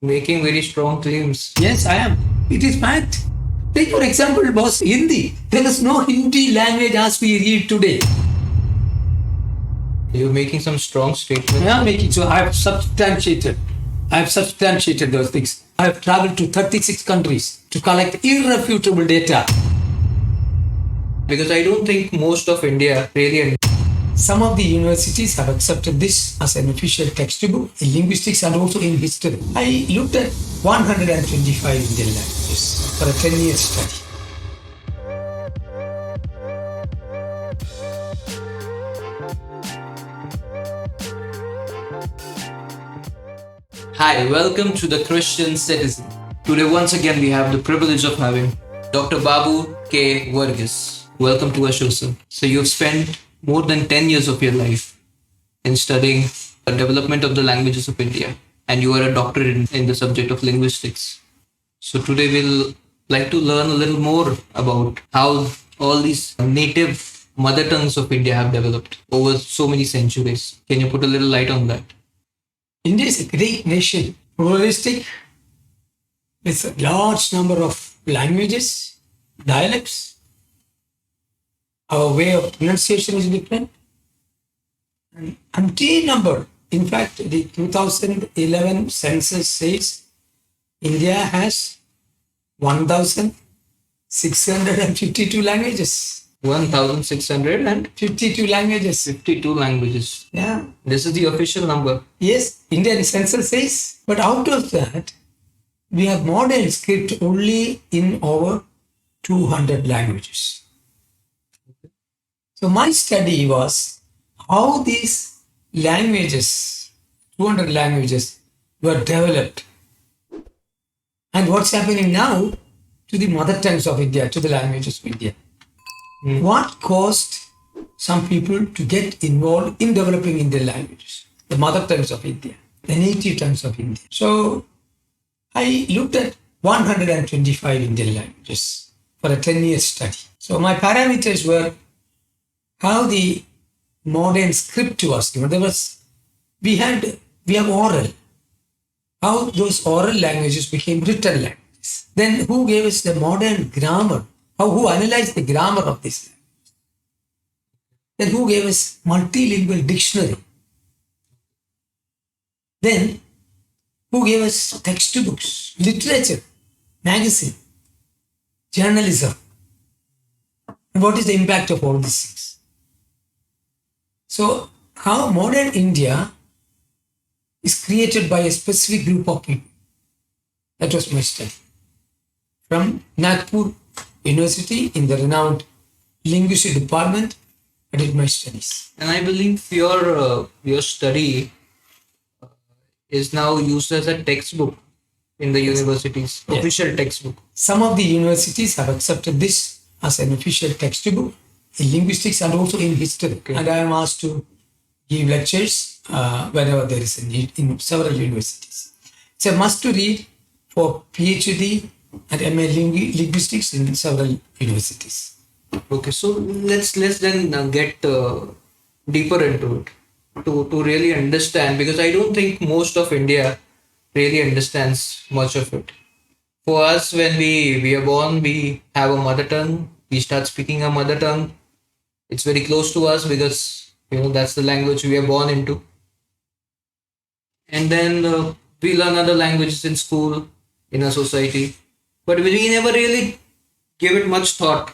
Making very strong claims. Yes, I am. It is fact. Take for example, boss, Hindi. There is no Hindi language as we read today. You're making some strong statements. I am making so. I have substantiated those things. I have traveled to 36 countries to collect irrefutable data. Because I don't think most of India really. Some of the universities have accepted this as an official textbook in linguistics and also in history. I looked at 125 Indian languages for a 10-year study. Hi, welcome to the Christian Citizen. Today, once again, we have the privilege of having Dr. Babu K. Verghese. Welcome to our show, sir. So, you've spent more than 10 years of your life in studying the development of the languages of India, and you are a doctorate in the subject of linguistics. So, today, we'll like to learn a little more about how all these native mother tongues of India have developed over so many centuries. Can you put a little light on that? India is a great nation, pluralistic, with a large number of languages, dialects. Our way of pronunciation is different. And umpteen number. In fact, the 2011 census says India has 1,652 languages. 1,652 languages. languages. Yeah. This is the official number. Yes, Indian census says. But out of that, we have modern script only in over 200 languages. So my study was how these languages, 200 languages, were developed. And what's happening now to the mother tongues of India, to the languages of India. What caused some people to get involved in developing Indian languages, the mother tongues of India, the native tongues of India. So I looked at 125 Indian languages for a 10-year study. So my parameters were how the modern script was given. We have oral. How those oral languages became written languages. Then who gave us the modern grammar? Who analyzed the grammar of this language? Then who gave us multilingual dictionary? Then who gave us textbooks, literature, magazine, journalism? And what is the impact of all these things? So how modern India is created by a specific group of people. That was my study. From Nagpur University in the renowned linguistic department, I did my studies. And I believe your study is now used as a textbook in the universities, Yes. official textbook. Some of the universities have accepted this as an official textbook in linguistics and also in history. Okay. And I am asked to give lectures whenever there is a need in several universities. It's a must to read for PhD and MA linguistics in several universities. Okay, so let's then get deeper into it to really understand, because I don't think most of India really understands much of it. For us, when we are born, we have a mother tongue. We start speaking our mother tongue. It's very close to us because that's the language we are born into. And then we learn other languages in school, in our society, but we never really give it much thought.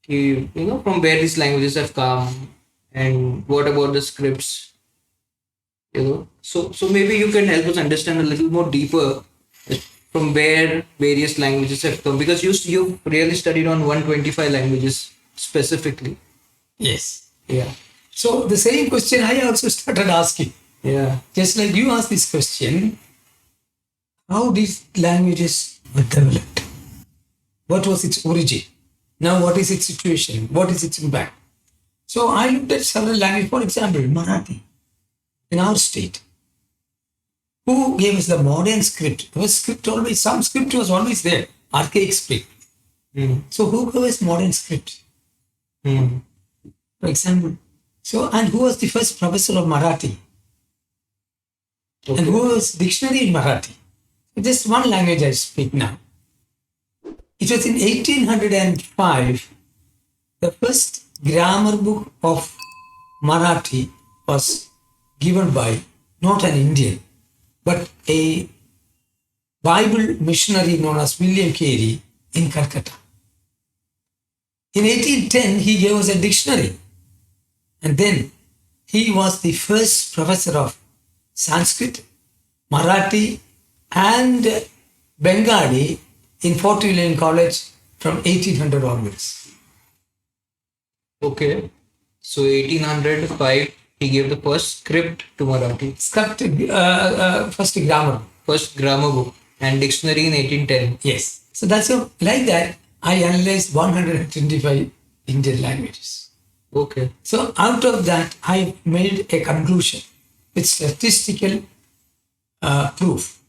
From where these languages have come and what about the scripts. So maybe you can help us understand a little more deeper from where various languages have come, because you really studied on 125 languages specifically. Yes. Yeah. So the same question I also started asking. Yeah. Just like you asked this question, how these languages were developed? What was its origin? Now what is its situation? What is its impact? So I looked at several languages, for example, Marathi, in our state. Who gave us the modern script? Some script was always there, archaic script. So who gave us modern script? For example, and who was the first professor of Marathi? Okay. And who was dictionary in Marathi? Just one language I speak now. It was in 1805, the first grammar book of Marathi was given by not an Indian, but a Bible missionary known as William Carey in Calcutta. In 1810, he gave us a dictionary, and then he was the first professor of Sanskrit, Marathi, and Bengali in Fort William College from 1800 onwards. Okay. So 1805, he gave the first script to Marathi, First grammar. first grammar book, and dictionary in 1810. Yes. So that's how, like that, I analyzed 125 Indian languages. Okay. So out of that, I made a conclusion with statistical proof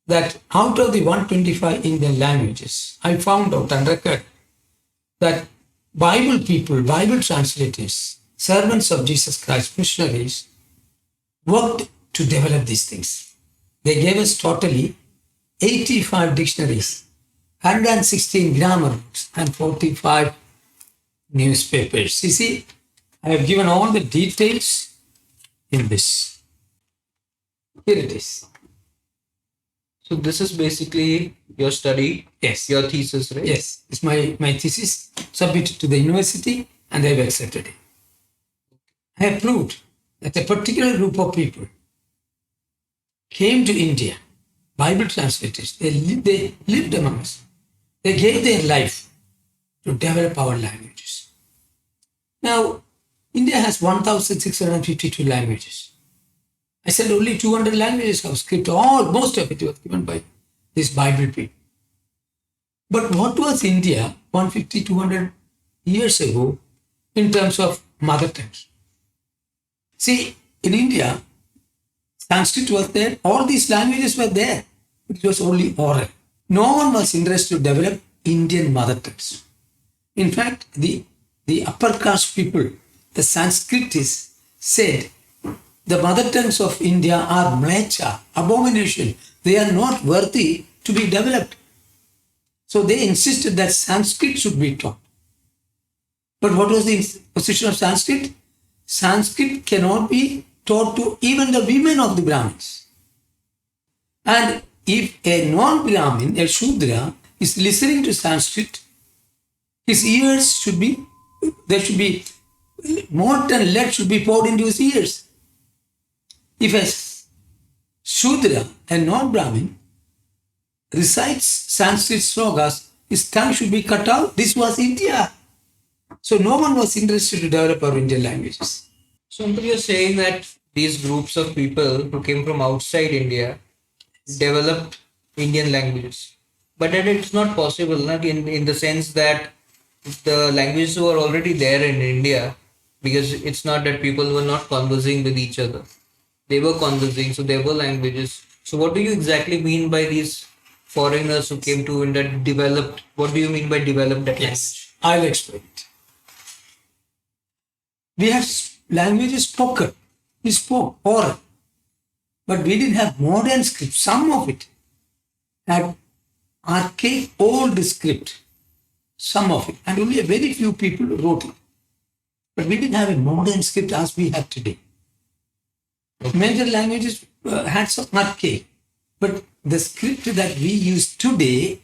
that out of the 125 Indian languages, I found out on record that Bible people, Bible translators, servants of Jesus Christ, missionaries, worked to develop these things. They gave us totally 85 dictionaries, 116 grammar books, and 45 newspapers. You see, I have given all the details in this. Here it is. So this is basically your study, Yes. your thesis, right? Yes. It's my thesis submitted to the university and they've accepted it. I have proved that a particular group of people came to India, Bible translators, they lived among us. They gave their life to develop our languages. Now, India has 1,652 languages. I said only 200 languages have script. Most of it was given by these Bible people. But what was India 150, 200 years ago in terms of mother tongues? See, in India, Sanskrit was there. All these languages were there. It was only oral. No one was interested to develop Indian mother tongues. In fact, the upper caste people, the Sanskritists, said the mother tongues of India are mlecha, abomination. They are not worthy to be developed. So they insisted that Sanskrit should be taught. But what was the position of Sanskrit? Sanskrit cannot be taught to even the women of the Brahmins. And if a non-Brahmin, a Shudra, is listening to Sanskrit, his ears should be, there should be molten lead should be poured into his ears. If a Shudra, a non-Brahmin, recites Sanskrit slokas, his tongue should be cut out. This was India. So no one was interested to develop our Indian languages. So Uncle, you're saying that these groups of people who came from outside India developed Indian languages. But that it's not possible, not in the sense that the languages were already there in India, because it's not that people were not conversing with each other. They were conversing, so there were languages. So what do you exactly mean by these foreigners who came to India developed? What do you mean by developed that language? I'll explain it. We had languages spoken. We spoke oral. But we didn't have modern script. Some of it had archaic old script. Some of it. And only a very few people wrote it. But we didn't have a modern script as we have today. Major languages had some archaic. But the script that we use today,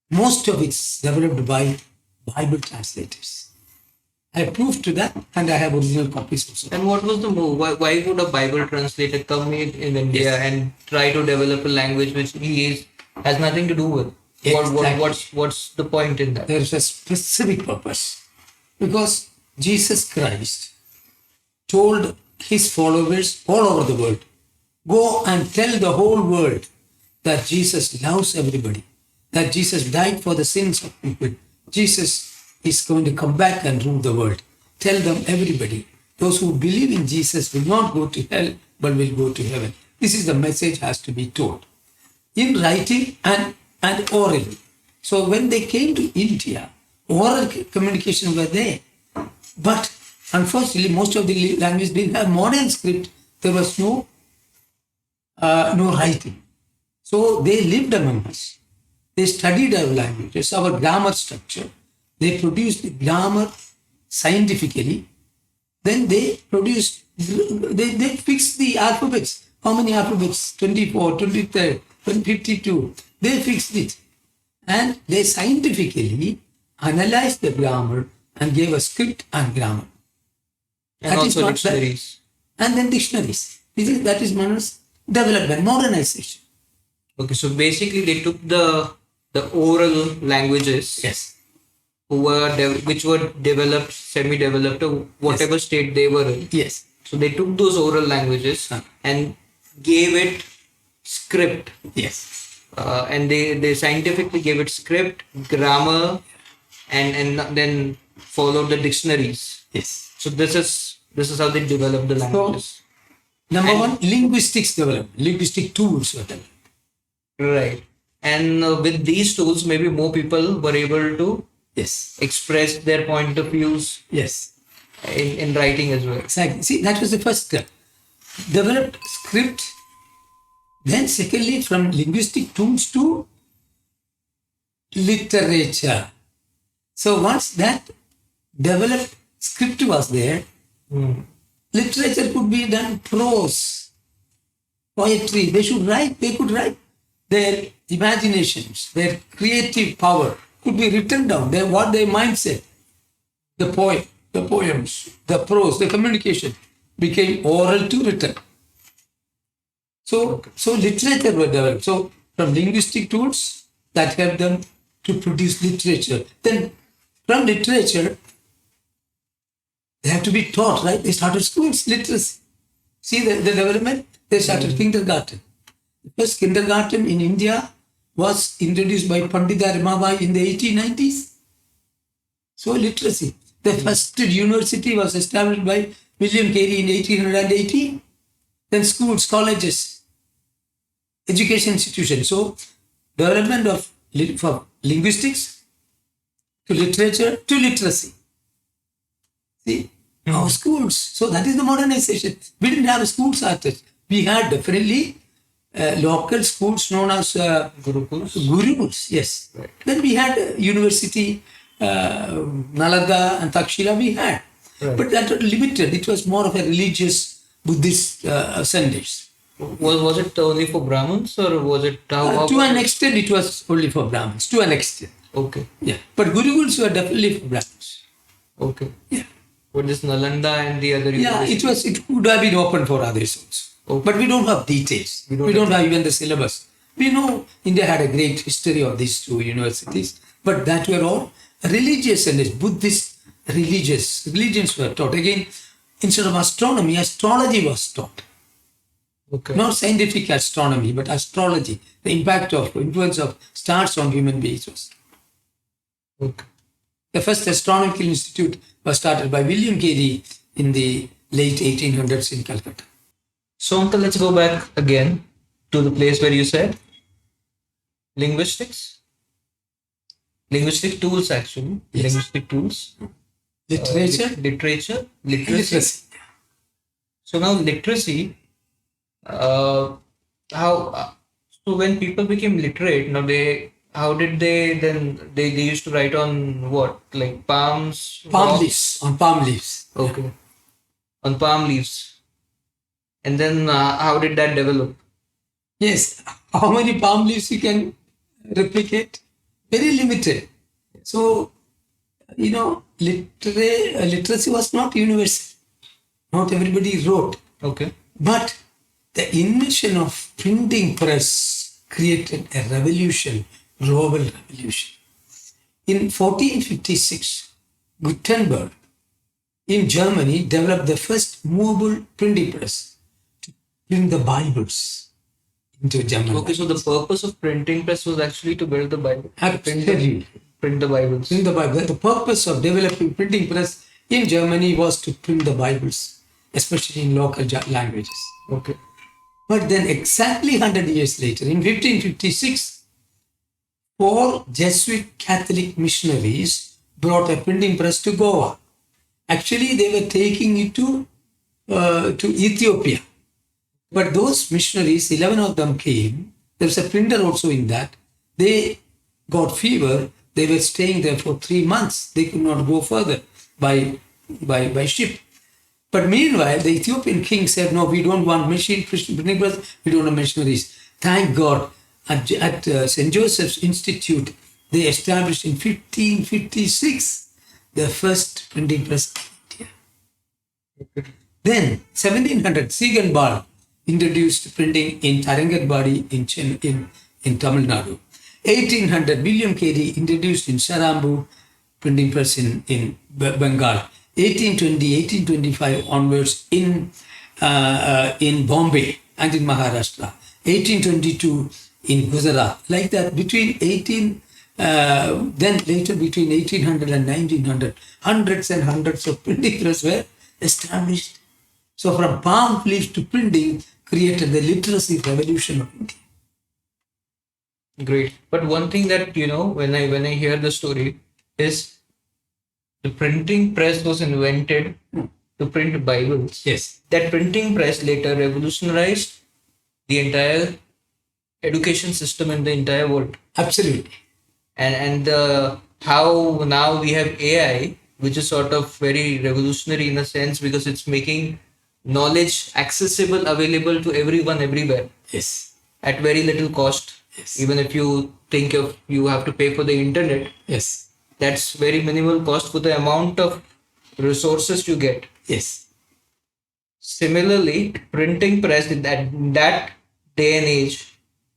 most of it's developed by Bible translators. I proved to that and I have original copies also. And what was the move? Why would a Bible translator come in India and try to develop a language which has nothing to do with? Exactly. What's the point in that? There is a specific purpose. Because Jesus Christ told his followers all over the world, go and tell the whole world that Jesus loves everybody, that Jesus died for the sins of people. Jesus is going to come back and rule the world. Tell them, everybody, those who believe in Jesus will not go to hell, but will go to heaven. This is the message has to be told in writing and orally. So when they came to India, oral communication were there. But unfortunately, most of the language didn't have modern script. There was no writing. So they lived among us. They studied our languages, our grammar structure. They produced the grammar scientifically. Then they produced, they fixed the alphabets. How many alphabets? 24, 23, 52. They fixed it. And they scientifically analyzed the grammar and gave a script and grammar. And That is also not dictionaries. And then dictionaries. That is man's development, modernization. Okay, so basically they took the oral languages Yes. which were developed, semi-developed, or whatever state they were in. Yes. So they took those oral languages and gave it script. Yes. And they scientifically gave it script, grammar, and then followed the dictionaries. Yes. So this is how they developed the languages. Number one, linguistics development. Linguistic tools were developed. Right. And with these tools, maybe more people were able to Yes. express their point of views Yes. in writing as well. Exactly. See, that was the first step. Developed script. Then secondly, from linguistic tools to literature. So once that developed script was there, literature could be done, prose, poetry. They should write. They could write. Their imaginations, their creative power could be written down. What their mindset, the poem, the poems, the prose, the communication became oral to written. So literature were developed. So from linguistic tools that helped them to produce literature. Then from literature, they have to be taught, right? They started schools, literacy. See the development? They started kindergarten. The first kindergarten in India was introduced by Pandita Ramabai in the 1890s. So literacy. The first university was established by William Carey in 1880. Then schools, colleges, education institutions. So development of from linguistics to literature to literacy. See, our schools. So that is the modernization. We didn't have a school started. We had definitely local schools known as Gurukuls. Gurukuls, yes. Right. Then we had university, Nalanda and Takshila we had. Right. But that was limited. It was more of a religious Buddhist Sundays. Was it only for Brahmins or was it how? To an extent, it was only for Brahmins. To an extent. Okay. Yeah. But Gurukuls were definitely for Brahmins. Okay. Yeah. What is Nalanda and the other? Yeah, it could have been open for others also. Okay. But we don't have details. We don't have even the syllabus. We know India had a great history of these two universities, but that were all religious and Buddhist religions were taught. Again, instead of astronomy, astrology was taught. Okay. Not scientific astronomy, but astrology. The influence of stars on human beings was. Okay. The first astronomical institute was started by William Carey in the late 1800s in Calcutta. So, Uncle, let's go back again to the place where you said linguistics. Linguistic tools, actually. Yes. Linguistic tools. Literature, Literacy. So now literacy. So when people became literate, now how did they then they used to write on what, like palms? leaves, on palm leaves. Okay. On palm leaves. And then how did that develop? Yes, how many palm leaves you can replicate? Very limited. So, literacy was not universal. Not everybody wrote. Okay. But the invention of printing press created a revolution, global revolution. In 1456, Gutenberg in Germany developed the first movable printing press to print the Bibles into German. Okay, so the purpose of printing press was actually to build the Bible. Absolutely. Print the Bibles. Print the Bible. The purpose of developing printing press in Germany was to print the Bibles, especially in local languages. Okay. But then exactly 100 years later, in 1556, 4 Jesuit Catholic missionaries brought a printing press to Goa. Actually, they were taking it to Ethiopia. But those missionaries, 11 of them came There's a printer also in that. They got fever. They were staying there for 3 months. They could not go further by ship. But meanwhile, the Ethiopian king said, no, we don't want machine printing press, we don't want missionaries. Thank God, at St. Joseph's Institute, they established in 1556 the first printing press in India. Then, 1700, Sigan introduced printing in Tarangatbadi in Tamil Nadu. 1800, William Carey introduced in Sarambu printing press in Bengal. 1820, 1825 onwards in Bombay and in Maharashtra. 1822 in Gujarat. Like that, between then later between 1800 and 1900, hundreds and hundreds of printing presses were established. So from palm leaves to printing created the literacy revolution of India. Great. But one thing that, when I hear the story is the printing press was invented to print Bibles. Yes. That printing press later revolutionized the entire education system in the entire world. Absolutely. And how now we have AI, which is sort of very revolutionary in a sense because it's making knowledge accessible, available to everyone, everywhere. Yes. At very little cost. Yes. Even if you think of you have to pay for the internet. Yes. That's very minimal cost for the amount of resources you get. Yes. Similarly, printing press in that day and age,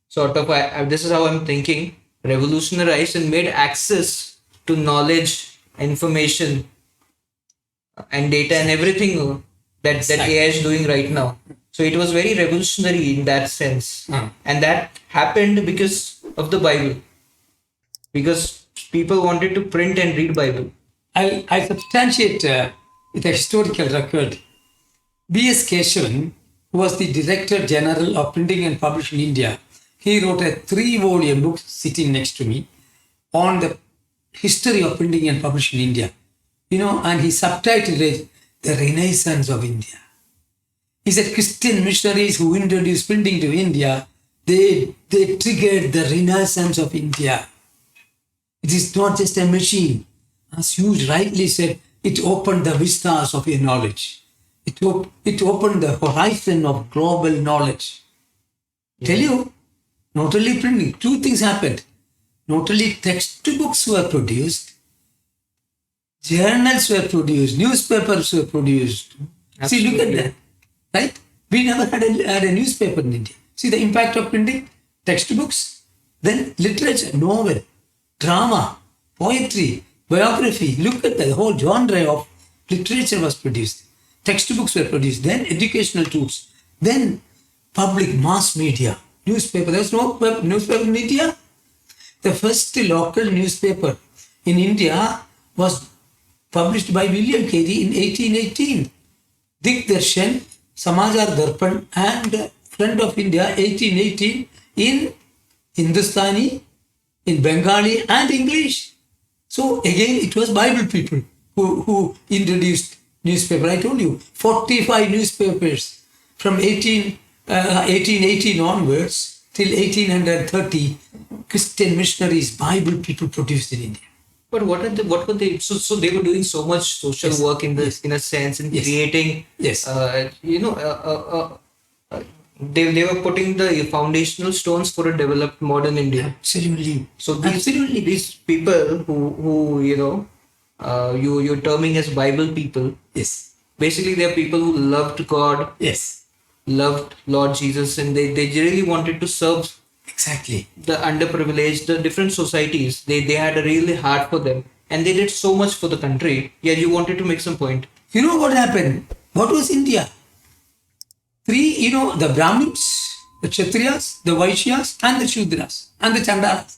sort of, this is how I'm thinking, revolutionized and made access to knowledge, information, and data and everything that AI is doing right now. So it was very revolutionary in that sense. And that happened because of the Bible. Because people wanted to print and read Bible. I substantiate with a historical record. B.S. Keshavan, who was the Director General of Printing and Publishing in India, he wrote a 3-volume book sitting next to me on the history of printing and publishing in India. And he subtitled it The Renaissance of India. He said Christian missionaries who introduced printing to India, they triggered the Renaissance of India. It is not just a machine. As you rightly said, it opened the vistas of your knowledge. It opened the horizon of global knowledge. Tell you, not only printing, 2 things happened. Not only textbooks were produced, journals were produced, newspapers were produced. See, look at that. Right? We never had a newspaper in India. See the impact of printing? Textbooks, then literature, novel, drama, poetry, biography. Look at the whole genre of literature was produced. Textbooks were produced. Then educational tools. Then public mass media. Newspaper. There's no newspaper in India. The first local newspaper in India was published by William Carey in 1818. Dikdarshan, Samachar Darpan and Friend of India 1818 in Hindustani, in Bengali and English. So again it was Bible people who introduced newspaper. I told you 45 newspapers from 1818 onwards till 1830 Christian missionaries, Bible people produced in India. But what were they? So they were doing so much social work in this, in a sense, in creating. Yes. They were putting the foundational stones for a developed modern India. Absolutely. So these people who you're terming as Bible people. Yes. Basically, they are people who loved God. Yes. Loved Lord Jesus, and they really wanted to serve. Exactly. The underprivileged, the different societies, they had a really heart for them. And they did so much for the country. Yeah, you wanted to make some point. You know what happened? What was India? 3, the Brahmins, the Kshatriyas, the Vaishyas, and the Shudras, and the Chandalas.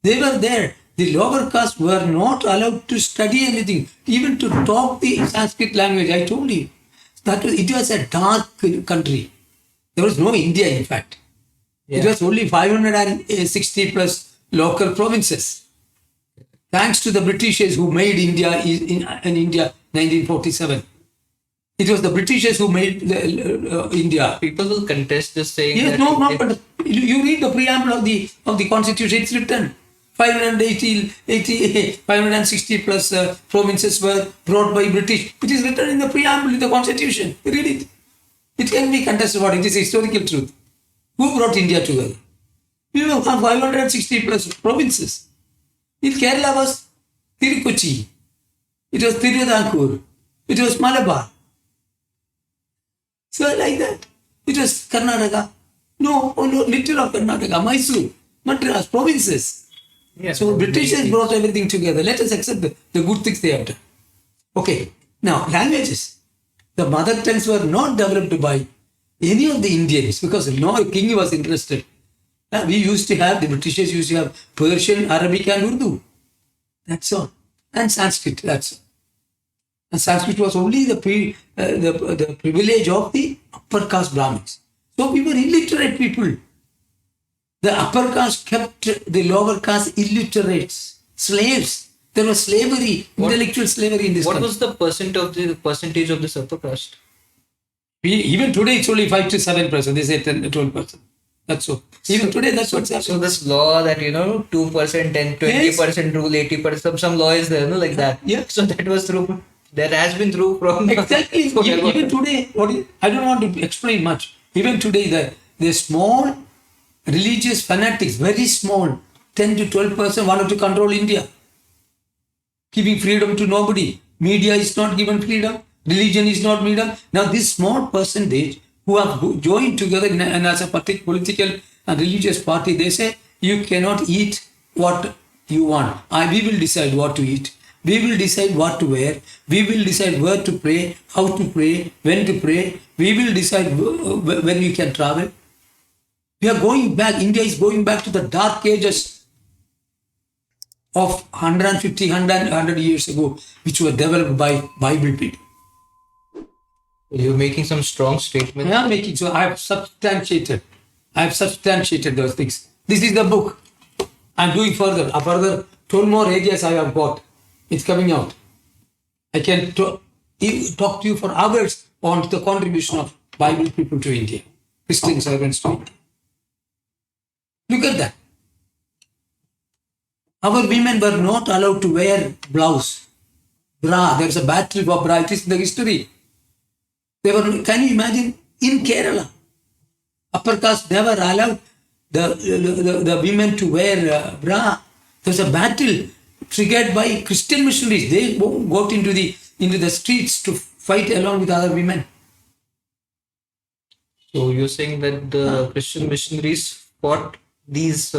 They were there. The lower caste were not allowed to study anything, even to talk the Sanskrit language. I told you. It was a dark country. There was no India, in fact. Yeah. It was only 560 plus local provinces. Thanks to the Britishers who made India in India 1947. It was the Britishers who made India. People will contest this saying Yes, that no, but you read the preamble of the Constitution. It's written 560 plus provinces were brought by British. It is written in the preamble in the Constitution. Read it. It can be contested what it is historical truth. Who brought India together? We have 560 plus provinces. In Kerala was Tirukochi. It was Tiruvidampur. It was Malabar. So like that. It was Karnataka. No, little of Karnataka, Mysore, Madras, provinces. yeah, So Britishers brought everything together. Let us accept the good things they have done. Okay. Now, languages. The mother tongues were not developed by any of the Indians because no king was interested. We used to have, the Britishers used to have Persian, Arabic and Urdu. That's all. And Sanskrit, that's all. And Sanskrit was only the privilege of the upper caste Brahmins. So we were illiterate people. The upper caste kept the lower caste illiterates, slaves. There was slavery, intellectual slavery in this country. What was the percentage of this upper caste? Even today, it's only 5 to 7%. They say 10 to 12%. That's so. Even today, that's what's happening. So this law that 2% and 20% rule, 80%, some law is there, like that. Yeah. So that was through. That has been through from Exactly. Even today, I don't want to explain much. Even today, the small religious fanatics, very small, 10 to 12% wanted to control India, giving freedom to nobody. Media is not given freedom. Religion is not freedom. Now, this small percentage who have joined together and as a particular political and religious party, they say, you cannot eat what you want. We will decide what to eat. We will decide what to wear. We will decide where to pray, how to pray, when to pray. We will decide when we can travel. We are going back. India is going back to the dark ages of 150, 100 years ago, which were developed by Bible people. You're making some strong statements. I am making, so I have substantiated those things. This is the book. I'm doing further. Further 12 more areas I have got. It's coming out. I can talk to you for hours on the contribution of Bible people to India, Christian servants to India. Look at that. Our women were not allowed to wear blouse, bra. There's a battle for bra. It is in the history. They were. Can you imagine in Kerala, upper caste never allowed the women to wear bra. There's a battle triggered by Christian missionaries. They got into the streets to fight along with other women. So you're saying that the Christian missionaries fought these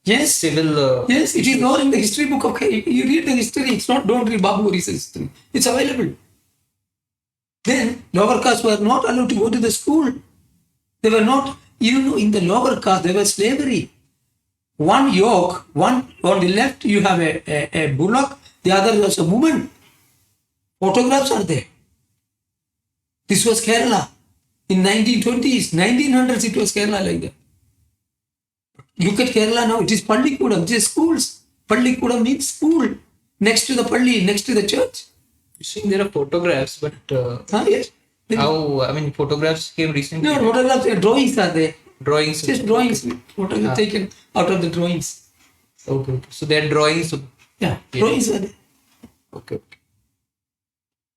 Yes. civil. Yes, it is all in the history book. Okay, you read the history. It's not, don't read Babu K's history. It's available. Then lower caste were not allowed to go to the school. They were not, in the lower caste, there was slavery. One yoke, one on the left, you have a bullock, the other was a woman. Photographs are there. This was Kerala. In 1920s, 1900s, it was Kerala like that. Look at Kerala now, it is Pallikudam, it is schools. Pallikudam means school. Next to the Palli, next to the church. You see, there are photographs, but Yes. photographs came recently. No, photographs, drawings are there. Drawings. Just drawings. Photographs taken out of the drawings. Okay. So they are drawings. Yeah, drawings are there. Okay.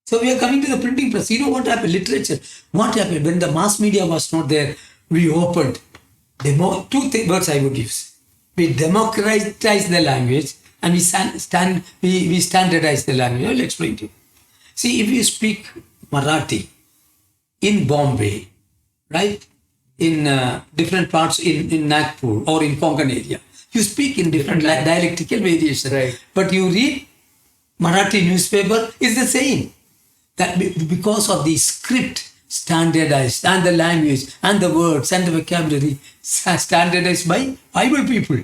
So we are coming to the printing press. You know what happened? Literature. What happened? When the mass media was not there, we opened. Two words I would use. We democratized the language and we standardized the language. I will explain to you. See, if you speak Marathi in Bombay, right? In different parts in Nagpur or in Konkan area, you speak in different dialectical variations. Right. But you read Marathi newspaper, is the same. That because of the script standardized and the language and the words and the vocabulary standardized by Bible people.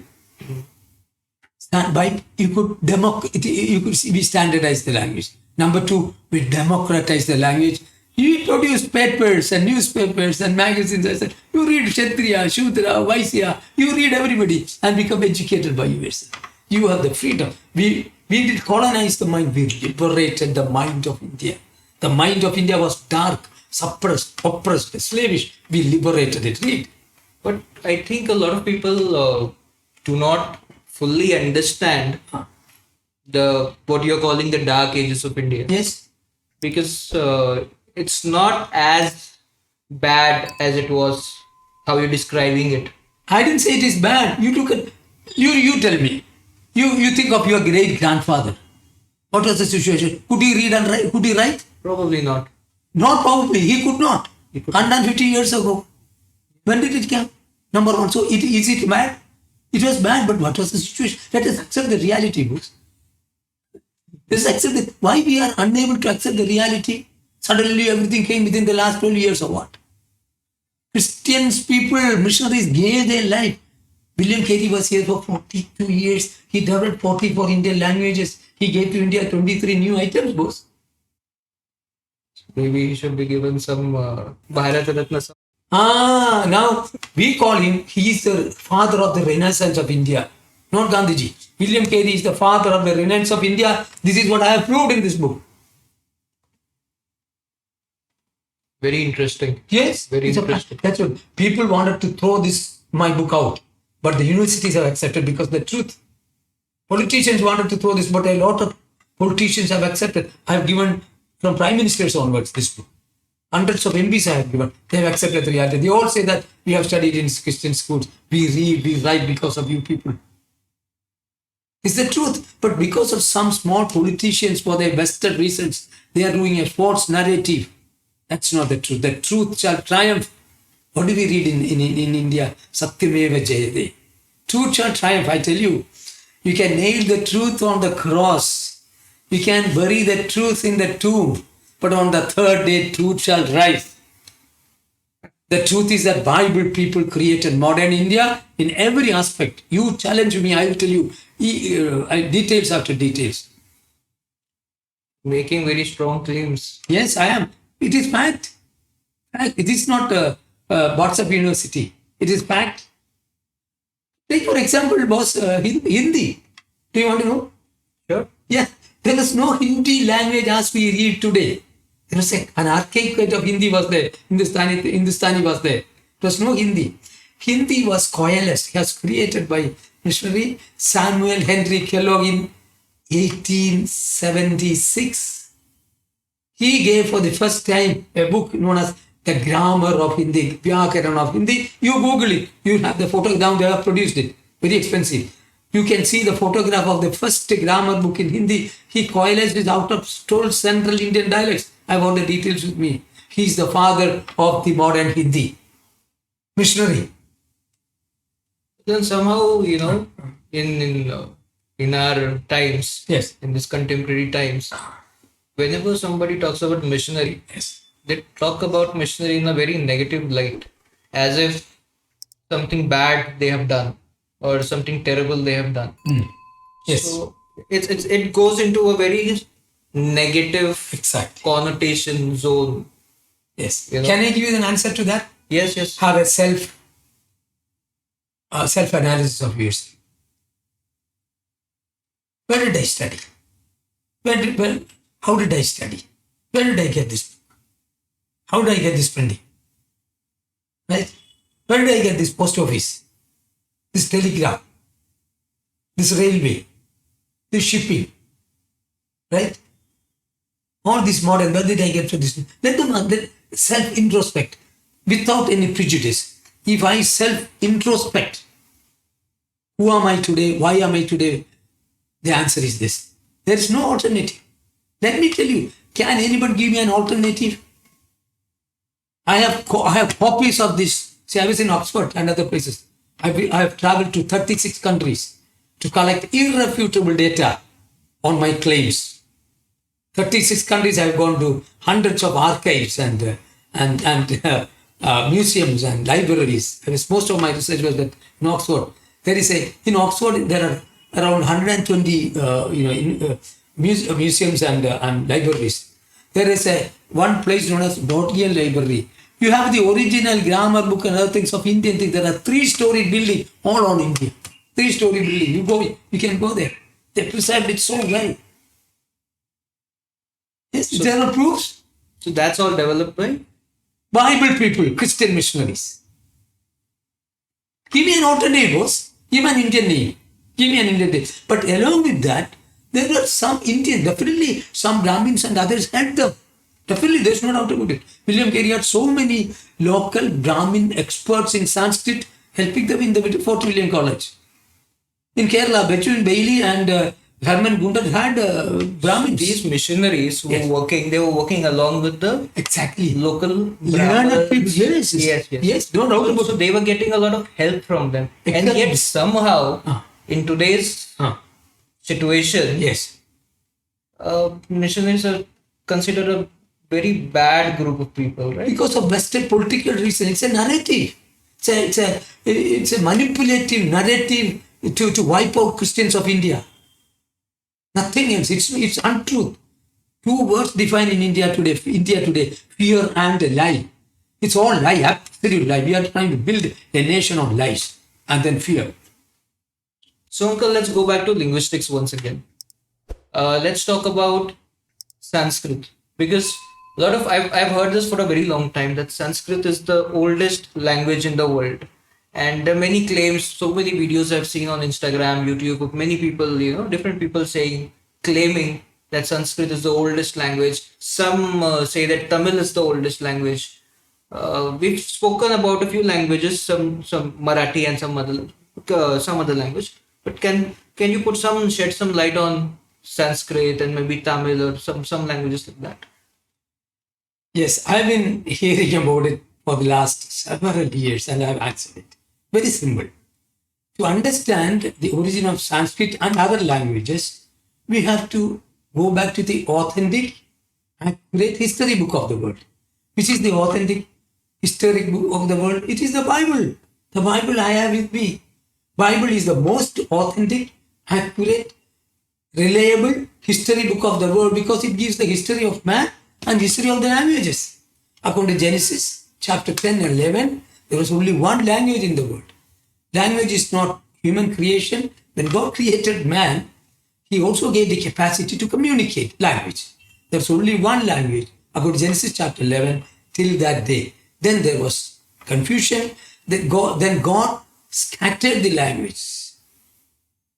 We standardize the language. Number two, we democratize the language. You produce papers and newspapers and magazines. I said, you read Kshatriya, Shudra, Vaisya, you read everybody and become educated by yourself. You have the freedom. We did colonize the mind, we liberated the mind of India. The mind of India was dark, suppressed, oppressed, slavish. We liberated it. Read. But I think a lot of people do not fully understand the what you're calling the dark ages of India, Yes. because it's not as bad as it was how you're describing it. I didn't say it is bad. You look at you tell me. You think of your great grandfather. What was the situation? Could he read and write? Could he write? Probably not. Not probably. He could not. He could 150 years ago. When did it come? Number one. So is it bad? It was bad, but what was the situation? Let us accept the reality, books. Let us accept that. Why we are unable to accept the reality? Suddenly everything came within the last 12 years or what? Christians, people, missionaries gave their life. William Carey was here for 42 years. He developed 44 Indian languages. He gave to India 23 new items, boss. Maybe he should be given some Bharat Ratna. Now we call him, he is the father of the Renaissance of India, not Gandhiji. William Carey is the father of the Renaissance of India. This is what I have proved in this book. Very interesting. Yes, Very it's interesting. That's what people wanted to throw my book out, but the universities have accepted because the truth. Politicians wanted to throw this, but a lot of politicians have accepted. I have given from prime ministers onwards this book. Hundreds of MPs I have given. They have accepted the reality. They all say that we have studied in Christian schools. We read, we write because of you people. It's the truth. But because of some small politicians for their vested reasons, they are doing a false narrative. That's not the truth. The truth shall triumph. What do we read in India? Satyameva Jayate. Truth shall triumph, I tell you. You can nail the truth on the cross. You can bury the truth in the tomb. But on the third day, truth shall rise. The truth is that Bible people created modern India in every aspect. You challenge me, I will tell you details after details. Making very strong claims. Yes, I am. It is fact. It is not WhatsApp University. It is fact. Take for example, boss, Hindi. Do you want to know? Sure. Yeah. There was no Hindi language as we read today. There was an archaic kind of Hindi was there. Hindustani was there. There was no Hindi. Hindi was coalesced. It was created by missionary Samuel Henry Kellogg in 1876. He gave for the first time a book known as The Grammar of Hindi, Vyakaran of Hindi. You Google it. You have the photo down there. Have produced it. Very expensive. You can see the photograph of the first grammar book in Hindi. He coalesced it out of 12 central Indian dialects. I have all the details with me. He is the father of the modern Hindi. Missionary. Then somehow, in our times, Yes. in this contemporary times, whenever somebody talks about missionary, Yes. they talk about missionary in a very negative light, as if something bad they have done or something terrible they have done. Yes. So it goes into a very negative Exactly. connotation zone. Yes. You know? Can I give you an answer to that? Yes, yes. Have a self-analysis of yourself. Where did I study? How did I study? Where did I get this? How did I get this printing? Right? Where did I get this post office? This telegraph? This railway? This shipping? Right? All this modern, where did I get to this? Let them self-introspect without any prejudice. If I self-introspect, who am I today? Why am I today? The answer is this. There is no alternative. Let me tell you, can anybody give me an alternative? I have copies of this. See, I was in Oxford and other places. I have traveled to 36 countries to collect irrefutable data on my claims. 36 countries I have gone to, hundreds of archives and museums and libraries. Most of my research was in Oxford. In Oxford there are around 120 museums and libraries. There is one place known as Bodleian Library. You have the original grammar book and other things of Indian things. There are 3-story building all on India. 3-story building. You can go there. They preserved it so well. Yes, there are proofs. So that's all developed by. Bible people, Christian missionaries. Give me an alternative, boss. Give me an Indian name. Give me an Indian name. But along with that, there were some Indians, definitely some Brahmins and others helped them. Definitely, there's no doubt about it. William Carey had so many local Brahmin experts in Sanskrit helping them in the Fort William College. In Kerala, Between Bailey and Herman Gundert had Brahmins. These missionaries who Yes. were working, they were working along with the Exactly. local Learned people, Brahmins. yes. Yes, don't doubt about So it. they were getting a lot of help from them. And Exactly. yet somehow, Ah. in today's situation, Yes. missionaries are considered a very bad group of people, right? Because of vested political reason. It's a narrative. It's a manipulative narrative to wipe out Christians of India. Nothing else. It's untruth. Two words define in India today. Fear and lie. It's all lie, absolute lie. We are trying to build a nation of lies and then fear. So, Uncle, let's go back to linguistics once again. Let's talk about Sanskrit, because a lot of I've heard this for a very long time that Sanskrit is the oldest language in the world, and there are many claims. So many videos I've seen on Instagram, YouTube of many people, different people claiming that Sanskrit is the oldest language. Some say that Tamil is the oldest language. We've spoken about a few languages, some Marathi and some other language. But can you shed some light on Sanskrit and maybe Tamil or some languages like that? Yes, I've been hearing about it for the last several years and I've answered it. Very simple. To understand the origin of Sanskrit and other languages, we have to go back to the authentic, accurate history book of the world. Which is the authentic historic book of the world? It is the Bible. The Bible I have with me. Bible is the most authentic, accurate, reliable history book of the world because it gives the history of man and history of the languages. According to Genesis chapter 10 and 11, there was only one language in the world. Language is not human creation. When God created man, He also gave the capacity to communicate language. There's only one language, according to Genesis chapter 11, till that day. Then there was confusion. Then God scattered the languages.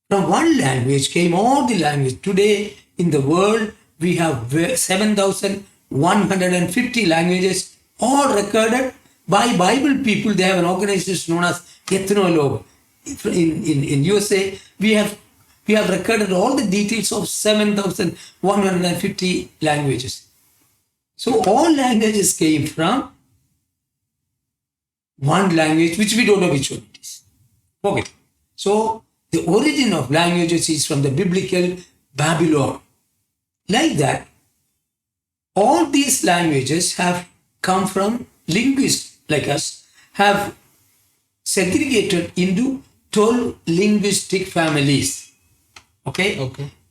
From one language came all the language. Today in the world, we have 7,150 languages, all recorded by Bible people. They have an organization known as Ethnologue. In USA, we have recorded all the details of 7,150 languages. So all languages came from one language, which we don't know which one it is. Okay. So the origin of languages is from the biblical Babylon. Like that, all these languages have come from linguists like us, have segregated into 12 linguistic families. Okay?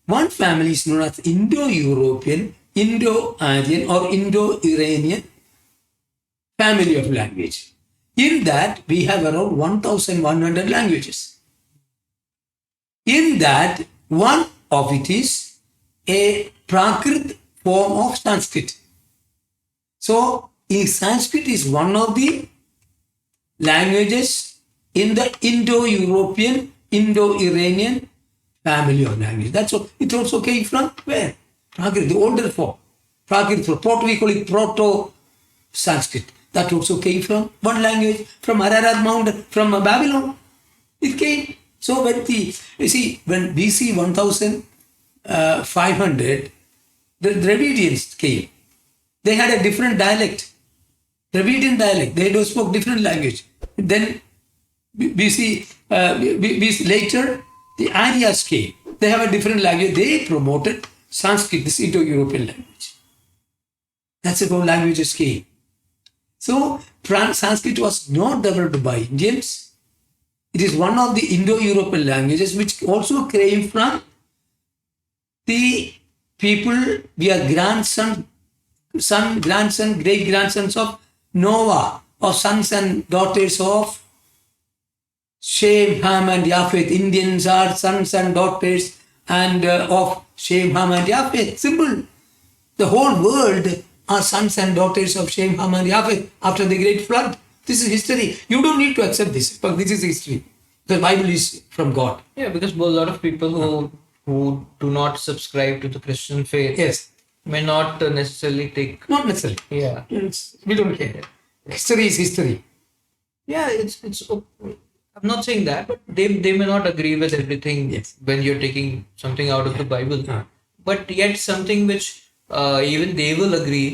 One family is known as Indo-European, Indo-Aryan or Indo-Iranian family of language. In that, we have around 1,100 languages. In that, one of it is a Prakrit form of Sanskrit. So, Sanskrit is one of the languages in the Indo-European, Indo-Iranian family of language. That's what it also came from where? Prakrit, the older form. Prakrit, we call it Proto-Sanskrit. That also came from one language, from Ararat Mountain, from Babylon. It came. So when when BC 1500, the Dravidians came. They had a different dialect. Dravidian dialect. They spoke different language. Then BC later, the Aryas came. They have a different language. They promoted Sanskrit, this Indo-European language. That's how languages came. So, Sanskrit was not developed by Indians. It is one of the Indo-European languages which also came from the people, we are great-grandsons of Noah, or sons and daughters of Shem, Ham and Japheth. Indians are sons and daughters of Shem, Ham and Japheth. Simple. The whole world are sons and daughters of Shem, Ham, and Yafet after the great flood. This is history. You don't need to accept this, but this is history. The Bible is from God. Yeah, because a lot of people who do not subscribe to the Christian faith Yes. may not necessarily take. Not necessarily. Yeah. We don't care. History is history. Yeah, it's. I'm not saying that, but they may not agree with everything Yes. when you're taking something out of the Bible. Yeah. But yet something which even they will agree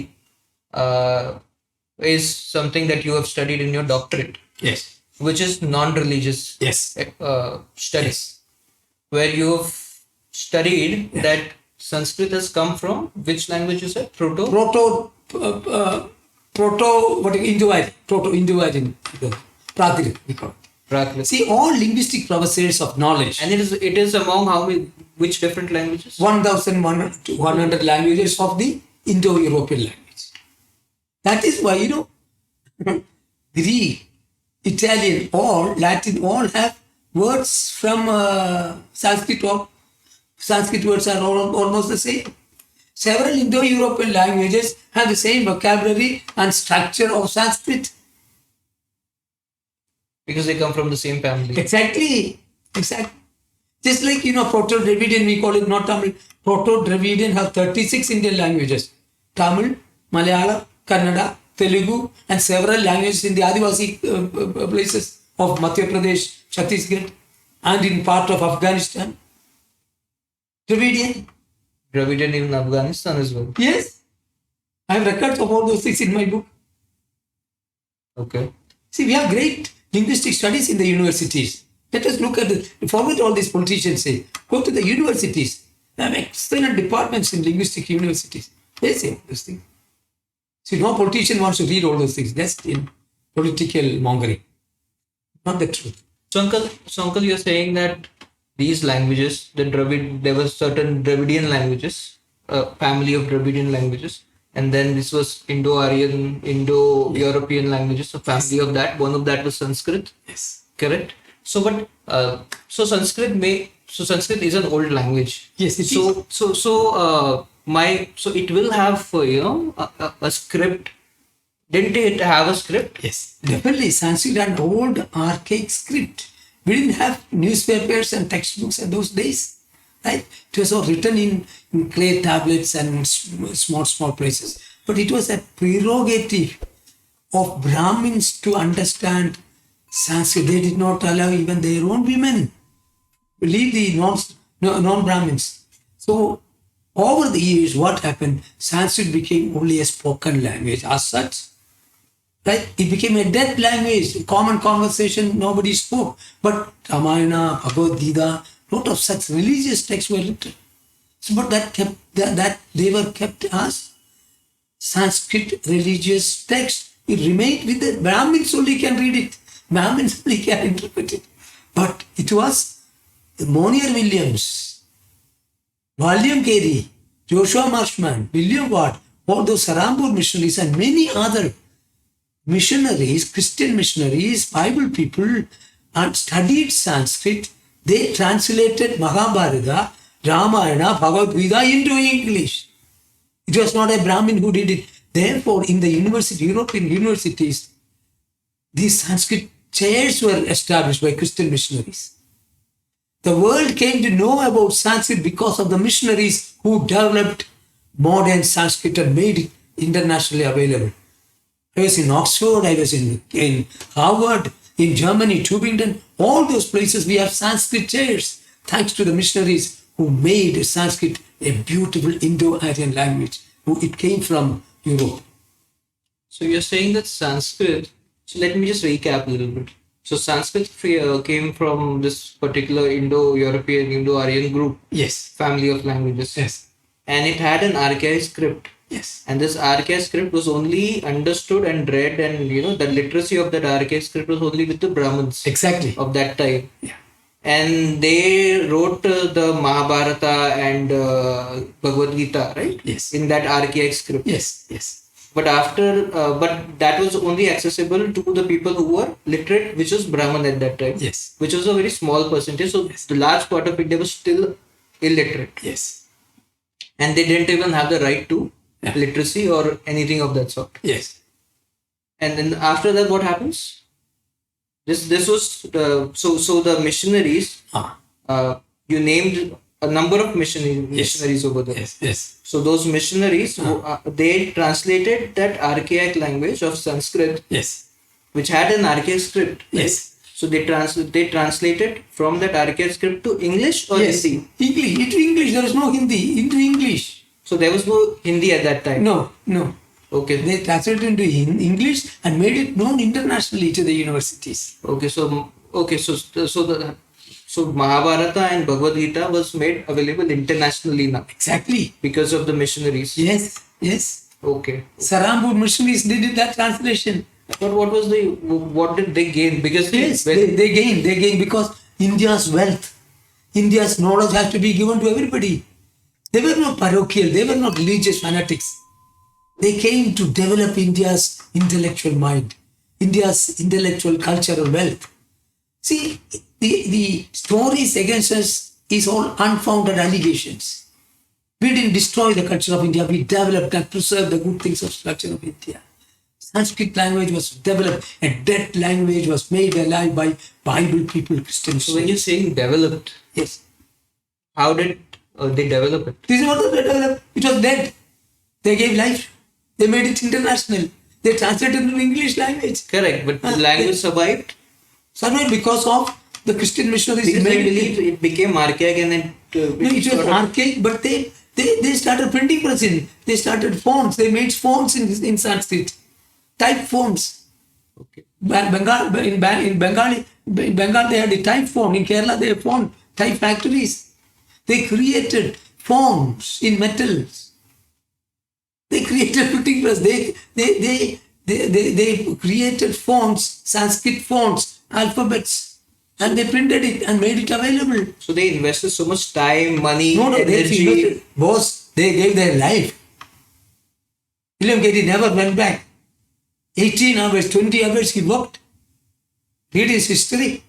is something that you have studied in your doctorate, Yes. which is non-religious Yes. studies, where you have studied that Sanskrit has come from which language you said? Proto, what Indo-Aryan, Proto-Indo-Aryan, Prakrit, we call it. Prakrit. See, all linguistic professors of knowledge, And it is among how many, which different languages? 1,100 languages of the Indo-European language. That is why, Greek, Italian, all Latin, all have words from Sanskrit. Sanskrit words are all almost the same. Several Indo-European languages have the same vocabulary and structure of Sanskrit. Because they come from the same family. Exactly. Just like, Proto-Dravidian, we call it not Tamil. Proto-Dravidian have 36 Indian languages. Tamil, Malayalam, Kannada, Telugu, and several languages in the Adivasi places of Madhya Pradesh, Chhattisgarh, and in part of Afghanistan. Dravidian. Dravidian in Afghanistan as well. Yes. I have records of all those things in my book. Okay. See, we have great linguistic studies in the universities. Let us look at forget all these politicians say. Go to the universities. They have excellent departments in linguistic universities. They say those things. See, no politician wants to read all those things. That's in political mongering. Not the truth. So uncle, you're saying that these languages, there were certain Dravidian languages, a family of Dravidian languages, and then this was Indo-Aryan, Indo-European languages, a family of that. One of that was Sanskrit. Yes. Correct. So, but Sanskrit is an old language. Yes, it so, is. So it will have a script. Didn't it have a script? Yes. Definitely, Sanskrit had an old archaic script. We didn't have newspapers and textbooks in those days. Right? It was all written in clay tablets and small places. But it was a prerogative of Brahmins to understand Sanskrit. They did not allow even their own women leave the non-Brahmins. So, over the years, what happened? Sanskrit became only a spoken language. As such, right? It became a dead language, common conversation, nobody spoke. But Ramayana, Bhagavad Gita, lot of such religious texts were written. So, but that they were kept as Sanskrit religious text. It remained with the Brahmins only can read it. Brahmins only can interpret it. But it was Monier Williams, William Carey, Joshua Marshman, William Watt, all those Sarambur missionaries and many other missionaries, Christian missionaries, Bible people, and studied Sanskrit. They translated Mahabharata, Ramayana, Bhagavad Gita into English. It was not a Brahmin who did it. Therefore, in the European universities, these Sanskrit chairs were established by Christian missionaries. The world came to know about Sanskrit because of the missionaries who developed modern Sanskrit and made it internationally available. I was in Oxford, I was in Harvard, in Germany, Tübingen, all those places we have Sanskrit chairs, thanks to the missionaries who made Sanskrit a beautiful Indo-Aryan language. It came from Europe. So you're saying that Sanskrit, so let me just recap a little bit. So Sanskrit came from this particular Indo-European, Indo-Aryan group, Yes. family of languages. Yes. And it had an archaic script. Yes. And this archaic script was only understood and read, and the literacy of that archaic script was only with the Brahmins Exactly. of that time. Yeah. And they wrote the Mahabharata and Bhagavad Gita, right? Yes. In that archaic script. Yes. Yes. But but that was only accessible to the people who were literate, which was Brahman at that time. Yes. Which was a very small percentage. So the large part of India was still illiterate. Yes. And they didn't even have the right to Yeah. literacy or anything of that sort. Yes. And then after that, what happens? This was so the missionaries. Ah. You named a number of missionaries over there. Yes. Yes. So those missionaries, they translated that archaic language of Sanskrit, Yes. which had an archaic script. Right? Yes. So they translated from that archaic script to English or Yes. Hindi. English. Into English. There is no Hindi. Into English. So there was no Hindi at that time. No. No. Okay. They translated into English and made it known internationally to the universities. Okay. So Mahabharata and Bhagavad Gita was made available internationally now Exactly. because of the missionaries. Yes. Yes. Okay. Sarambur missionaries did that translation. But what did they gain? Because Yes, they gain because India's wealth, India's knowledge has to be given to everybody. They were not parochial, they were not religious fanatics. They came to develop India's intellectual mind, India's intellectual cultural wealth. See, the stories against us is all unfounded allegations. We didn't destroy the culture of India, we developed and preserved the good things of culture of India. Sanskrit language was developed, a dead language was made alive by Bible people, Christians. So when you're saying developed, yes, how did they develop it? this is what they developed. It was dead. They gave life. They made it international. They translated it into English language. Correct, but the language survived Survived because of the Christian missionaries. because I made believe it became archaic and then No, it was archaic, but they started printing press in. They started fonts. They made fonts in Sanskrit. Type fonts. Okay. In Bengal they had a type font. In Kerala they have font type factories. They created fonts in metals. They created printing press. They created fonts, Sanskrit fonts, alphabets, and they printed it and made it available. So they invested so much time, money, They energy. invested. Boss, they gave their life. William Carey never went back. 18 hours, 20 hours he worked. Read his history.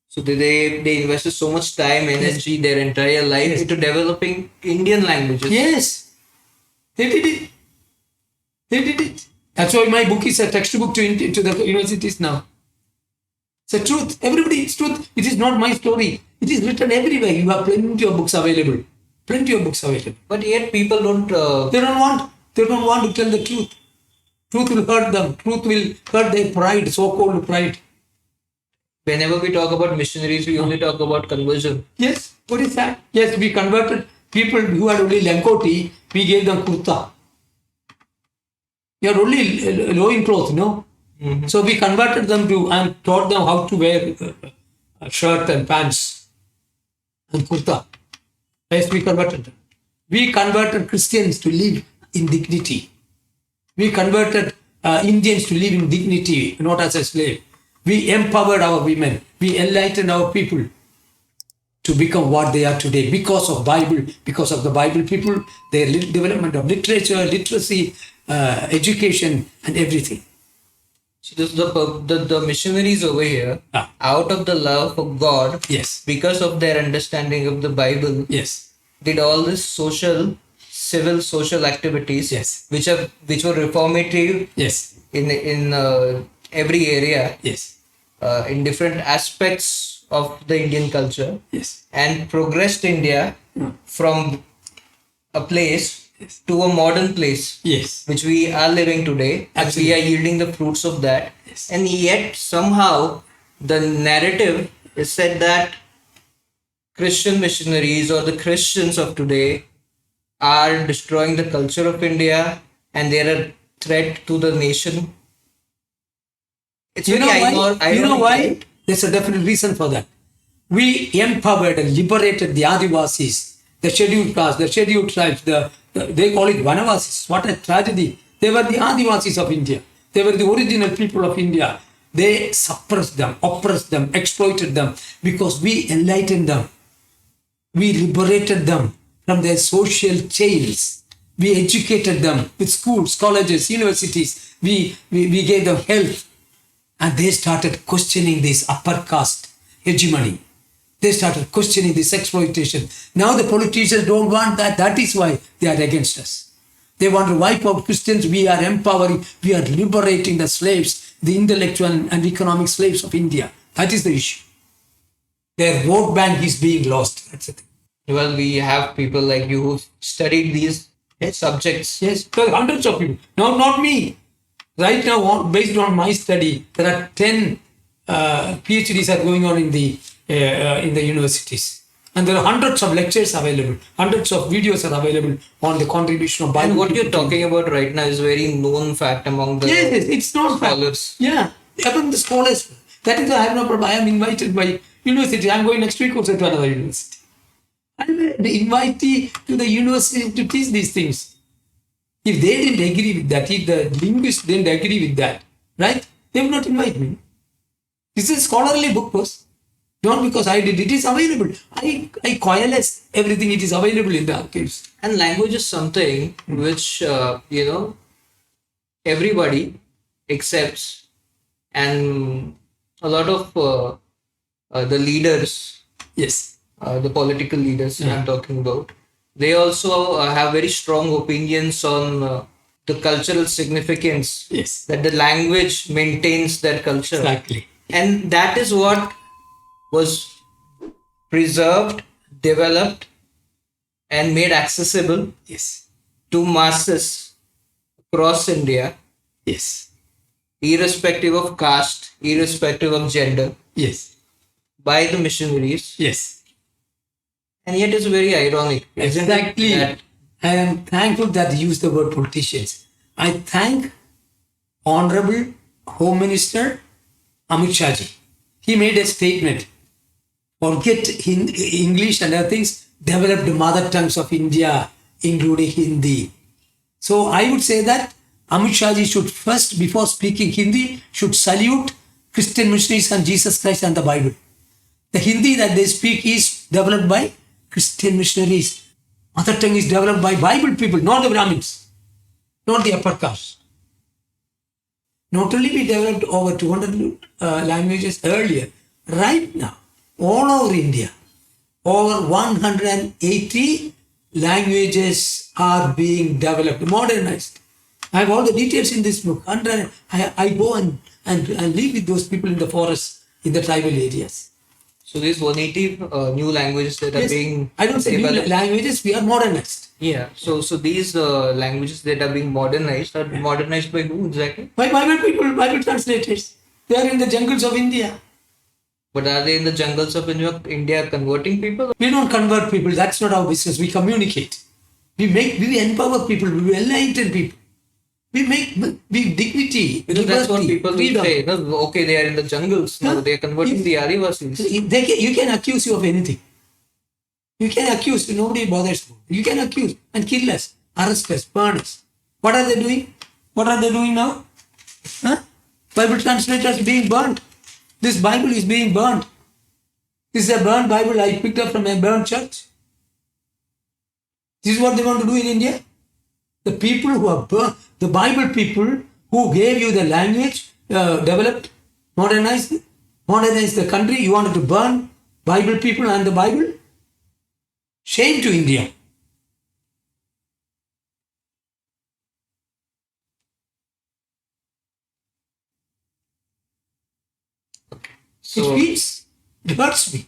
So they invested so much time, energy, their entire life Yes. into developing Indian languages. Yes, they did it. They did it. That's why my book is a textbook to the universities now. It's the truth. Everybody, it's truth. It is not my story. It is written everywhere. You have plenty of books available. Plenty of books available. But yet people don't. They don't want to tell the truth. Truth will hurt them. Truth will hurt their pride, so-called pride. Whenever we talk about missionaries, we only talk about conversion. Yes, what is that? Yes, we converted people who had only Lankoti, we gave them kurta. They had only loin clothes, no? Mm-hmm. So we converted them to and taught them how to wear a shirt and pants and kurta. Yes, we converted them. We converted Christians to live in dignity. We converted Indians to live in dignity, not as a slave. We empowered our women. We enlightened our people to become what they are today because of Bible, because of the Bible people, their development of literature, literacy, education, and everything. So this is the missionaries over here, out of the love for God, Yes. because of their understanding of the Bible, Yes. did all this civil social activities, Yes. which were reformative Yes. in every area, Yes. in different aspects of the Indian culture, Yes. and progressed India from a place Yes. to a modern place, Yes. which we are living today, and we Absolutely. are yielding the fruits of that. Yes. And yet somehow the narrative is said that Christian missionaries or the Christians of today are destroying the culture of India and they're a threat to the nation. It's You know very why? You know ironic, why? right? There's a definite reason for that. We empowered and liberated the Adivasis, the scheduled castes, the scheduled tribes, they call it Vanavasis. What a tragedy. They were the Adivasis of India. They were the original people of India. They suppressed them, oppressed them, exploited them because we enlightened them. We liberated them from their social chains. We educated them with schools, colleges, universities. We gave them health. And they started questioning this upper caste hegemony. They started questioning this exploitation. Now the politicians don't want that. That is why they are against us. They want to wipe out Christians. We are empowering, we are liberating the slaves, the intellectual and economic slaves of India. That is the issue. Their vote bank is being lost. That's the thing. Well, we have people like you who studied these subjects. Yes, so hundreds of people. No, not me. Right now, based on my study, there are 10 PhDs are going on in the universities. And there are hundreds of lectures available, hundreds of videos are available on the contribution of Bible. And what you're people to talking about right now is very known fact among the Yes, it's not scholars. Yeah, among the scholars. That is why I have no problem. I am invited by university. I am going next week also to another university. I am an invitee to the university to teach these things. If they didn't agree with that, if the linguists didn't agree with that, right, they would not invite me. This is a scholarly book, boss. Not because I did. It is available. I coalesce everything. It is available in the archives. And language is something which, everybody accepts. And a lot of the leaders, Yes. the political leaders I'm talking about, they also have very strong opinions on the cultural significance Yes. that the language maintains their culture. Exactly. And that is what was preserved, developed, and made accessible Yes. to masses across India, Yes. irrespective of caste, irrespective of gender, Yes. by the missionaries. Yes. And yet it's very ironic. Isn't it, Exactly. that I am thankful that you used the word politicians. I thank Honorable Home Minister Amit Shah ji. He made a statement. Forget English and other things. Develop the mother tongues of India, including Hindi. So I would say that Amit Shah ji should first, before speaking Hindi, should salute Christian missionaries and Jesus Christ and the Bible. The Hindi that they speak is developed by Christian missionaries. Mother tongue is developed by Bible people, not the Brahmins, not the upper caste. Not only we developed over 200 languages earlier, right now, all over India, over 180 languages are being developed, modernized. I have all the details in this book. I go and live with those people in the forests, in the tribal areas. so these 180 new languages that are Yes, being I don't say new developed. languages, we are modernized. Yeah. So these languages that are being modernized are modernized by who exactly? By Bible people, Bible translators. They are in the jungles of India. But are they in the jungles of India converting people? We don't convert people. That's not our business. We communicate. We empower people. We enlighten people. We dignity. Because that's what liberty, people will freedom. say. No, okay, they are in the jungles. No, Huh? they are converting the Adivasis. You can accuse you of anything. You can accuse. Nobody bothers. You can accuse and kill us, arrest us, burn us. What are they doing? What are they doing now? Huh? Bible translators being burnt. This Bible is being burnt. This is a burnt Bible I picked up from a burnt church. This is what they want to do in India. The people who are burnt, the Bible people who gave you the language, developed, modernized the country, you wanted to burn Bible people and the Bible? Shame to India. So, It feels, it hurts me.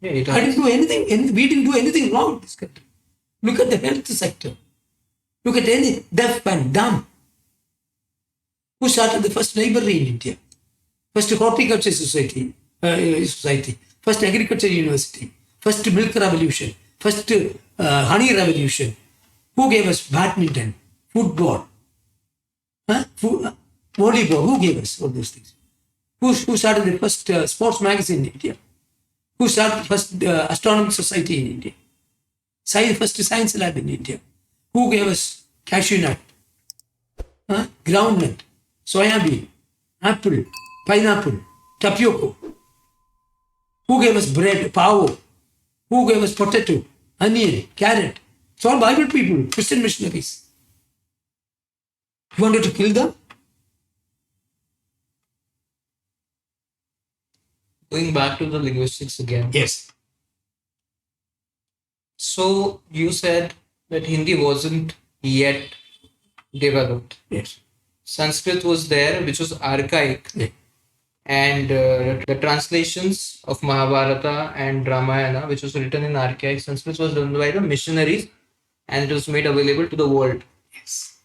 yeah, it I didn't do anything, we didn't do anything wrong in this country. Look at the health sector. Look at any deaf and dumb. Who started the first library in India? First horticulture society, first agriculture university, first milk revolution, first honey revolution. Who gave us badminton, football, volleyball? Who gave us all those things? Who started the first sports magazine in India? Who started the first astronomical society in India? First science lab in India? Who gave us cashew nut, groundnut, soya bean, apple, pineapple, tapioca? Who gave us bread, pao? Who gave us potato, onion, carrot? It's all Bible people, Christian missionaries. You wanted to kill them? going back to the linguistics again. Yes. So you said that Hindi wasn't yet developed. Yes. Sanskrit was there, which was archaic, Yeah. and the translations of Mahabharata and Ramayana, which was written in archaic Sanskrit, was done by the missionaries, and it was made available to the world. Yes.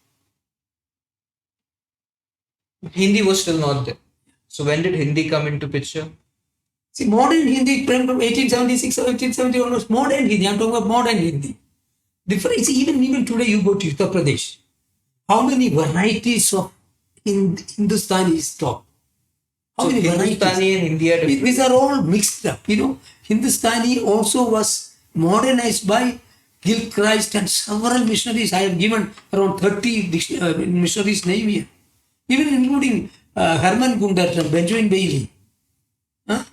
Hindi was still not there. So when did Hindi come into picture? See, modern Hindi from 1876 or 1870 onwards, modern Hindi. I'm talking about modern Hindi. Difference, even today, you go to Uttar Pradesh. How many varieties of Hindustani is taught? How So many Hindustani and Hindi are different. These are all mixed up. Hindustani also was modernized by Gilchrist and several missionaries. I have given around 30 missionaries' name here, even including Herman Gundert and Benjamin Bailey, huh?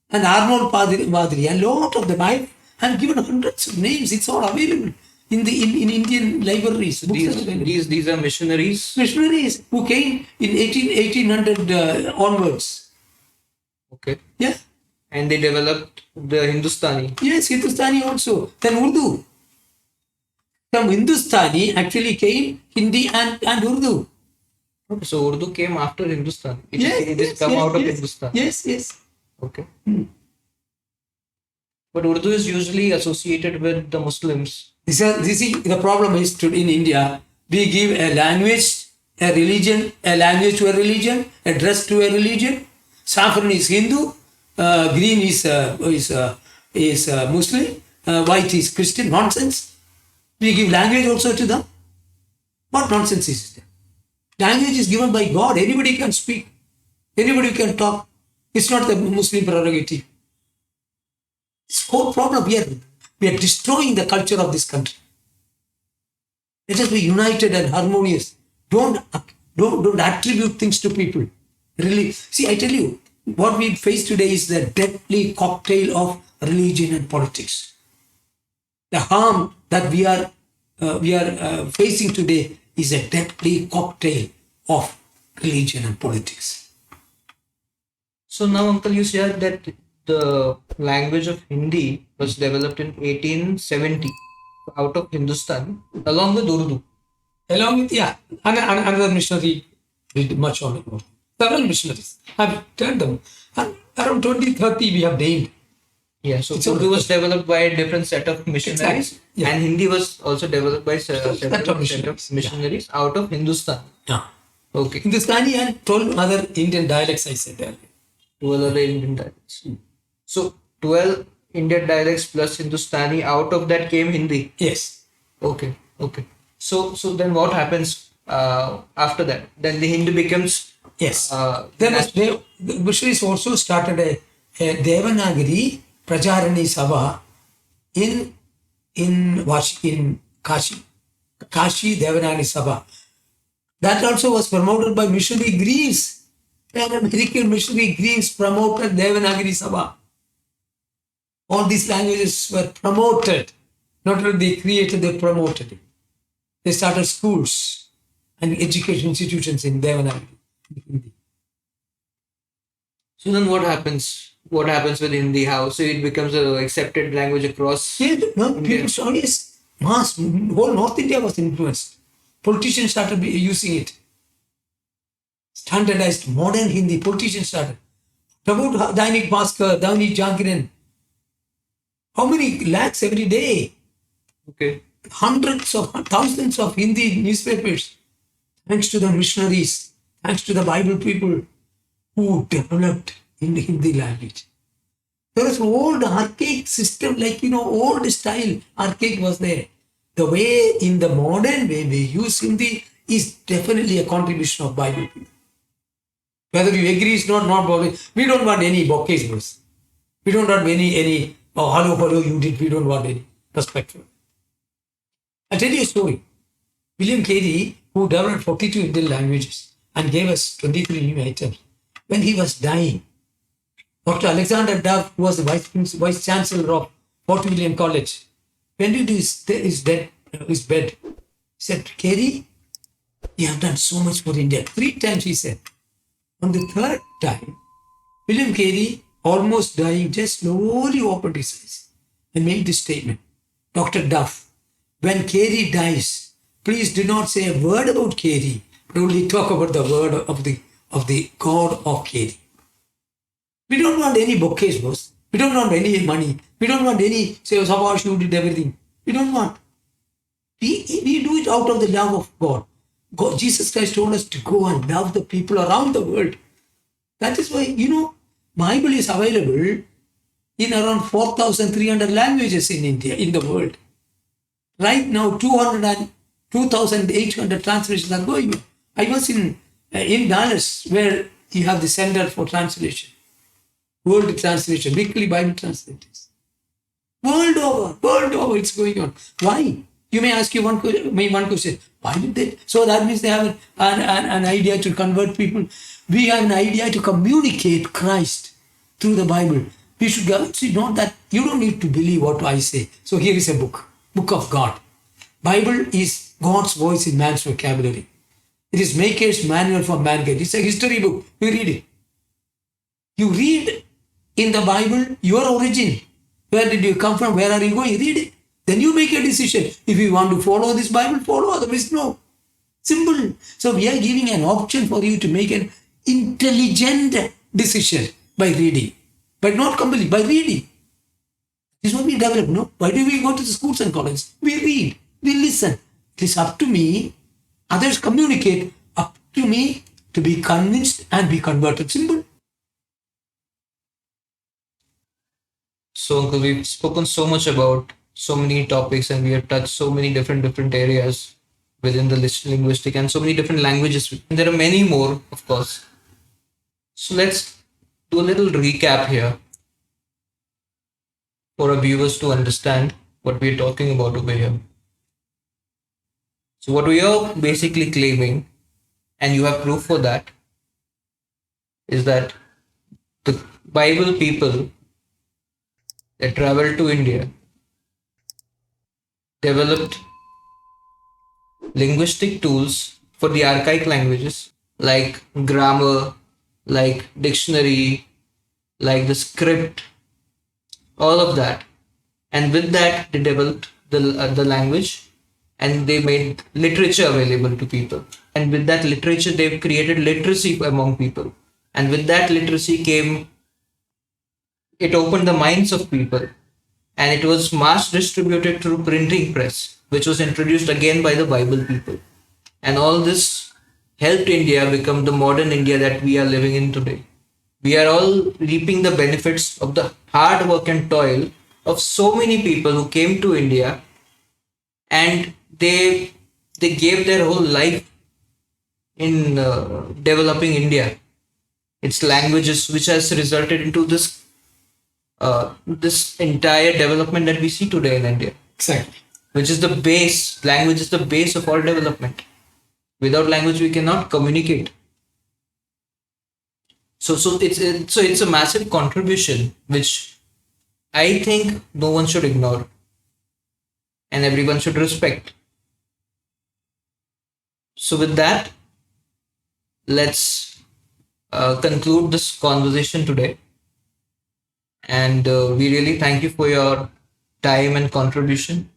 And Arnold Padri. A lot of them. I have given hundreds of names. It's all available in Indian libraries. These are missionaries. Missionaries who came in 1800 onwards. Okay. Yeah. And they developed the Hindustani. Yes, Hindustani also. Then Urdu. From Hindustani actually came Hindi and Urdu. Okay, so Urdu came after Hindustani. It Yes, is come out of Hindustan. Yes. Okay. But Urdu is usually associated with the Muslims. This is the problem is in India. We give a language, a religion, a language to a religion, a dress to a religion. Saffron is Hindu, green is Muslim, white is Christian. Nonsense. We give language also to them. What nonsense is it? Language is given by God. Anybody can speak. Anybody can talk. It's not the Muslim prerogative. This whole problem, we are destroying the culture of this country. Let us be united and harmonious. Don't attribute things to people. Really, see, I tell you, what we face today is the deadly cocktail of religion and politics. The harm that we are facing today is a deadly cocktail of religion and politics. So now, Uncle, you said that the language of Hindi was developed in 1870 out of Hindustan along with Urdu. Along with, another missionary did much on it. Several missionaries. I've turned them. And around 2030 we have named. Yeah, so Urdu was developed by a different set of missionaries, Exactly. Yeah. and Hindi was also developed by several set of missionaries. missionaries out of Hindustan. Yeah. Okay. Hindustani and 12 other Indian dialects, I said earlier. 12 other Indian dialects. So 12 Indian dialects plus Hindustani, out of that came Hindi. Yes. Okay. So then what happens after that? Then the Hindi becomes Yes. The missionaries also started a Devanagari Prajarani Sabha in Kashi. Kashi Devanagari Sabha. That also was promoted by missionary Greece. An American missionary Greece promoted Devanagari Sabha. All these languages were promoted. Not only they created, they promoted it. They started schools and education institutions in Devanagari. So then what happens? What happens with Hindi? How? So it becomes an accepted language across India. People yes, whole North India was influenced. Politicians started using it. Standardized modern Hindi, politicians started. About Dainik Bhaskar, Dainik Jagran. How many lakhs every day? Okay. Hundreds of thousands of Hindi newspapers. Thanks to the missionaries, thanks to the Bible people who developed in the Hindi language. There was old archaic system, old style archaic was there. The way in the modern way we use Hindi is definitely a contribution of Bible people. Whether you agree is not we don't want any bouquets verse. We don't want any hello, you did. We don't want any respect. I'll tell you a story. William Carey, who developed 42 Indian languages and gave us 23 new items, when he was dying, Dr. Alexander Duff, who was the Vice Chancellor of Fort William College, went into his bed, he said, Carey, you have done so much for India. 3 times he said. On the 3rd time, William Carey, almost dying, just slowly opened his eyes and made this statement. Dr. Duff, when Carey dies, please do not say a word about Keri, but only talk about the word of the God of Keri. We don't want any bouquets, boss. We don't want any money. We don't want any, say, Sabash, you did everything. We don't want. We do it out of the love of God. Jesus Christ told us to go and love the people around the world. That is why, Bible is available in around 4,300 languages in India, in the world. Right now, 2,800 translations are going on. I was in Dallas, where you have the Center for Translation, World Translation, weekly Bible translators. World over, it's going on. Why? You may ask you one question. Why did they? So that means they have an idea to convert people. We have an idea to communicate Christ through the Bible. We should know that you don't need to believe what I say. So here is a book of God. Bible is God's voice in man's vocabulary. It is Maker's manual for mankind. It's a history book. You read it. You read in the Bible your origin. Where did you come from? Where are you going? Read it. Then you make a decision. If you want to follow this Bible, follow. Otherwise, no. Simple. So we are giving an option for you to make an intelligent decision by reading. But not completely, by reading. This is what we develop, no? Why do we go to the schools and colleges? We read. We listen. It is up to me. Others communicate. Up to me to be convinced and be converted. Simple. So, Uncle, we've spoken so much about so many topics, and we have touched so many different areas within the linguistic and so many different languages. And there are many more, of course. So let's do a little recap here for our viewers to understand what we're talking about over here. So what we are basically claiming, and you have proof for that, is that the Bible people that traveled to India developed linguistic tools for the archaic languages like grammar, like dictionary, like the script, all of that. And with that, they developed the language, and they made literature available to people. And with that literature, they've created literacy among people. And with that literacy came, it opened the minds of people. And it was mass distributed through printing press, which was introduced again by the Bible people. And all this helped India become the modern India that we are living in today. We are all reaping the benefits of the hard work and toil of so many people who came to India, and they gave their whole life in developing India, its languages, which has resulted into this entire development that we see today in India. Exactly. Which is the base. Language is the base of all development. Without language, we cannot communicate. So it's a massive contribution, which I think no one should ignore, and everyone should respect. So with that, let's conclude this conversation today. And we really thank you for your time and contribution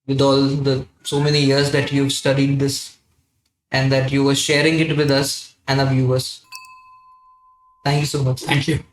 with all the so many years that you've studied this and that you were sharing it with us and our viewers. Thank you so much. Thank you.